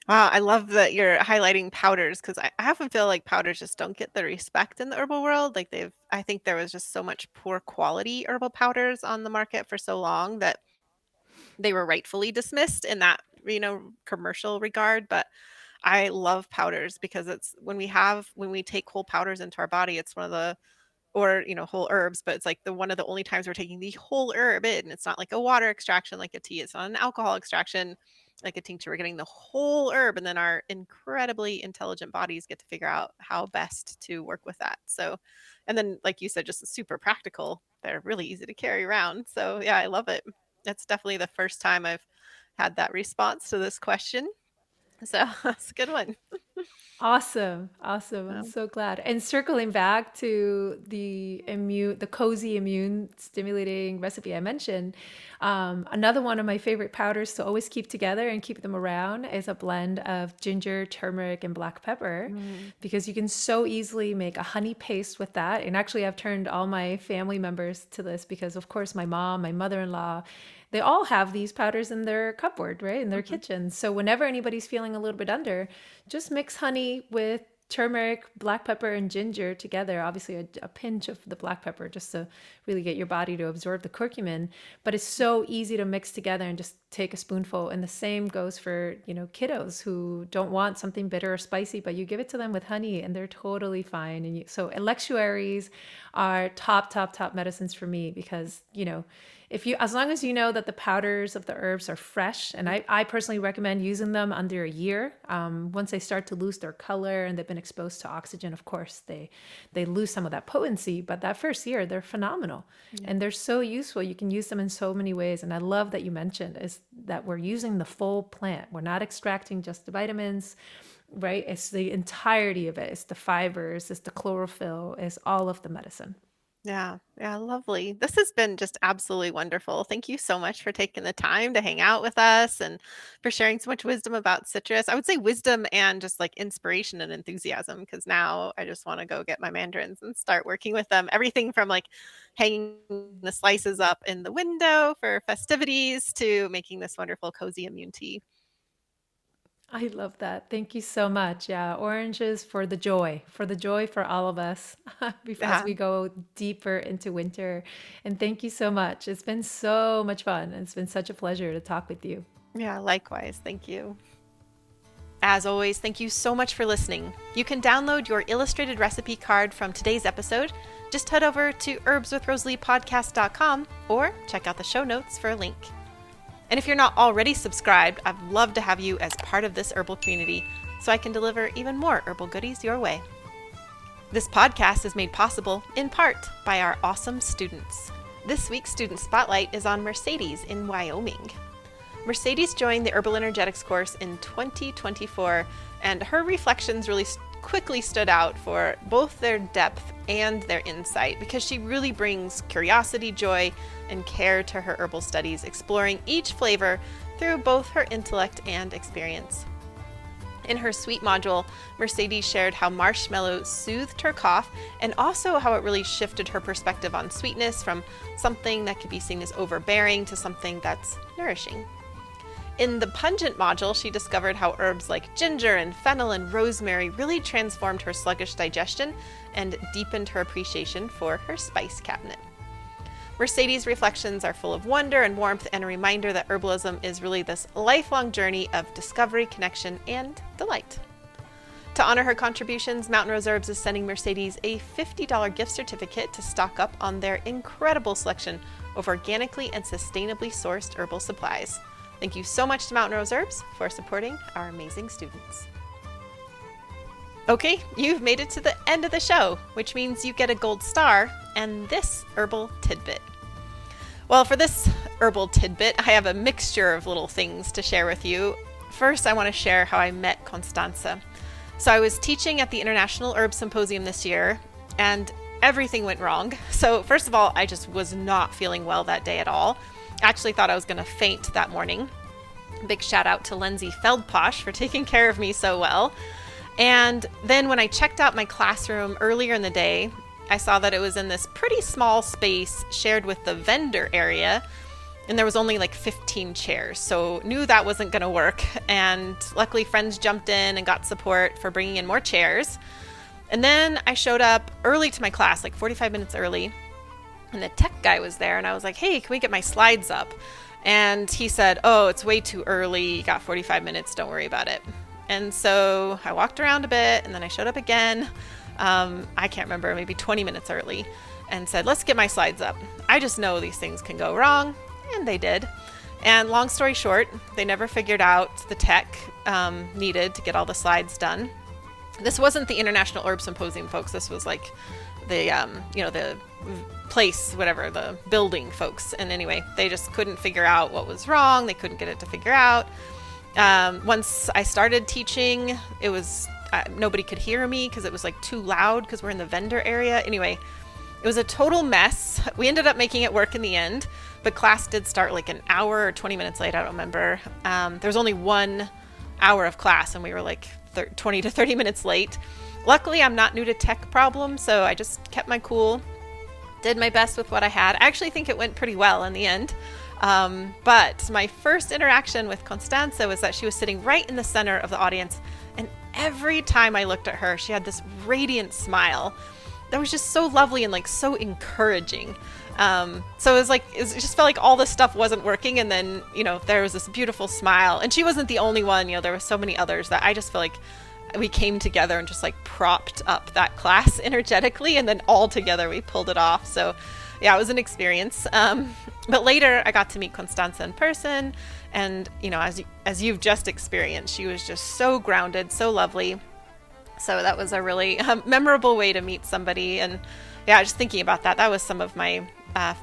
Wow, I love that you're highlighting powders because I often feel like powders just don't get the respect in the herbal world. Like I think there was just so much poor quality herbal powders on the market for so long that they were rightfully dismissed in that, commercial regard. But I love powders because it's when we take whole powders into our body, it's one of the or whole herbs, but it's like the one of the only times we're taking the whole herb in. It's not like a water extraction like a tea. It's not an alcohol extraction like a tincture. We're getting the whole herb, and then our incredibly intelligent bodies get to figure out how best to work with that. So, and then like you said, just super practical. They're really easy to carry around. So yeah, I love it. That's definitely the first time I've had that response to this question. So that's a good one. Awesome. Awesome. I'm Um, so glad. And circling back to the cozy immune stimulating recipe I mentioned, another one of my favorite powders to always keep together and keep them around is a blend of ginger, turmeric, and black pepper, mm, because you can so easily make a honey paste with that. And actually, I've turned all my family members to this because, of course, my mom, my mother-in-law, they all have these powders in their cupboard, right? In their mhm, kitchen. So whenever anybody's feeling a little bit under, just mix honey with turmeric, black pepper, and ginger together. Obviously, a pinch of the black pepper just to really get your body to absorb the curcumin. But it's so easy to mix together and just take a spoonful. And the same goes for, kiddos who don't want something bitter or spicy, but you give it to them with honey and they're totally fine. And so electuaries are top medicines for me because, as long as you know that the powders of the herbs are fresh, and I personally recommend using them under a year. Once they start to lose their color and they've been exposed to oxygen, of course, they lose some of that potency. But that first year, they're phenomenal. Yeah. And they're so useful. You can use them in so many ways. And I love that you mentioned is that we're using the full plant. We're not extracting just the vitamins, right? It's the entirety of it. It's the fibers, it's the chlorophyll, it's all of the medicine. Yeah, lovely. This has been just absolutely wonderful. Thank you so much for taking the time to hang out with us and for sharing so much wisdom about citrus. I would say wisdom and just like inspiration and enthusiasm, because now I just want to go get my mandarins and start working with them. Everything from like hanging the slices up in the window for festivities to making this wonderful cozy immune tea. I love that. Thank you so much. Yeah, oranges for the joy for all of us as we go deeper into winter. And thank you so much. It's been so much fun. It's been such a pleasure to talk with you. Yeah, likewise. Thank you. As always, thank you so much for listening. You can download your illustrated recipe card from today's episode. Just head over to herbswithrosaleepodcast.com or check out the show notes for a link. And if you're not already subscribed, I'd love to have you as part of this herbal community so I can deliver even more herbal goodies your way. This podcast is made possible in part by our awesome students. This week's student spotlight is on Mercedes in Wyoming. Mercedes joined the Herbal Energetics course in 2024, and her reflections really quickly stood out for both their depth and their insight because she really brings curiosity, joy, and care to her herbal studies, exploring each flavor through both her intellect and experience. In her sweet module, Mercedes shared how marshmallow soothed her cough and also how it really shifted her perspective on sweetness from something that could be seen as overbearing to something that's nourishing. In the pungent module, she discovered how herbs like ginger and fennel and rosemary really transformed her sluggish digestion and deepened her appreciation for her spice cabinet. Mercedes' reflections are full of wonder and warmth and a reminder that herbalism is really this lifelong journey of discovery, connection, and delight. To honor her contributions, Mountain Rose Herbs is sending Mercedes a $50 gift certificate to stock up on their incredible selection of organically and sustainably sourced herbal supplies. Thank you so much to Mountain Rose Herbs for supporting our amazing students. Okay, you've made it to the end of the show, which means you get a gold star and this herbal tidbit. Well, for this herbal tidbit, I have a mixture of little things to share with you. First, I want to share how I met Constanza. So I was teaching at the International Herb Symposium this year, and everything went wrong. So first of all, I just was not feeling well that day at all. Actually thought I was going to faint that morning. Big shout out to Lindsay Feldposh for taking care of me so well. And then when I checked out my classroom earlier in the day, I saw that it was in this pretty small space shared with the vendor area, and there was only like 15 chairs. So knew that wasn't going to work. And luckily friends jumped in and got support for bringing in more chairs. And then I showed up early to my class, like 45 minutes early. And the tech guy was there, and I was like, hey, can we get my slides up? And he said, oh, it's way too early. You got 45 minutes. Don't worry about it. And so I walked around a bit, and then I showed up again. I can't remember, maybe 20 minutes early, and said, let's get my slides up. I just know these things can go wrong. And they did. And long story short, they never figured out the tech needed to get all the slides done. This wasn't the International Herb Symposium, folks. This was like the, the place, whatever, the building folks. And anyway, they just couldn't figure out what was wrong. They couldn't get it to figure out. Once I started teaching, it was, nobody could hear me because it was like too loud because we're in the vendor area. Anyway, it was a total mess. We ended up making it work in the end, but class did start like an hour or 20 minutes late. I don't remember. There was only 1 hour of class and we were like 20 to 30 minutes late. Luckily, I'm not new to tech problems, so I just kept my cool, did my best with what I had. I actually think it went pretty well in the end. But my first interaction with Constanza was that she was sitting right in the center of the audience, and every time I looked at her, she had this radiant smile that was just so lovely and like so encouraging. So it just felt like all this stuff wasn't working. And then, there was this beautiful smile, and she wasn't the only one. There were so many others that I just feel like we came together and just like propped up that class energetically. And then all together we pulled it off. So yeah, it was an experience. But later I got to meet Constanza in person. And, as you've just experienced, she was just so grounded, so lovely. So that was a really memorable way to meet somebody. And yeah, just thinking about that was some of my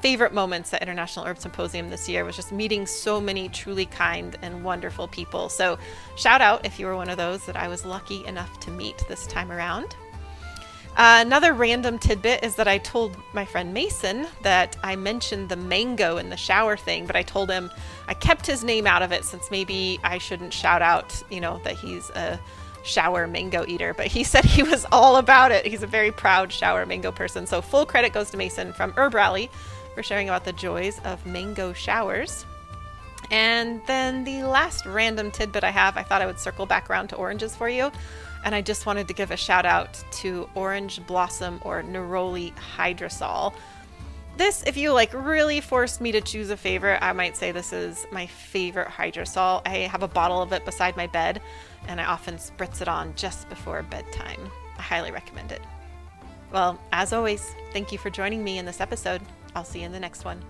favorite moments at International Herb Symposium this year, was just meeting so many truly kind and wonderful people. So shout out if you were one of those that I was lucky enough to meet this time around. Another random tidbit is that I told my friend Mason that I mentioned the mango in the shower thing, but I told him I kept his name out of it since maybe I shouldn't shout out, that he's a shower mango eater, but he said he was all about it. He's a very proud shower mango person. So full credit goes to Mason from Herb Rally for sharing about the joys of mango showers. And then the last random tidbit I thought I would circle back around to oranges for you. And I just wanted to give a shout out to Orange Blossom or Neroli Hydrosol. This, if you really forced me to choose a favorite, I might say this is my favorite hydrosol. I have a bottle of it beside my bed, and I often spritz it on just before bedtime. I highly recommend it. Well, as always, thank you for joining me in this episode. I'll see you in the next one.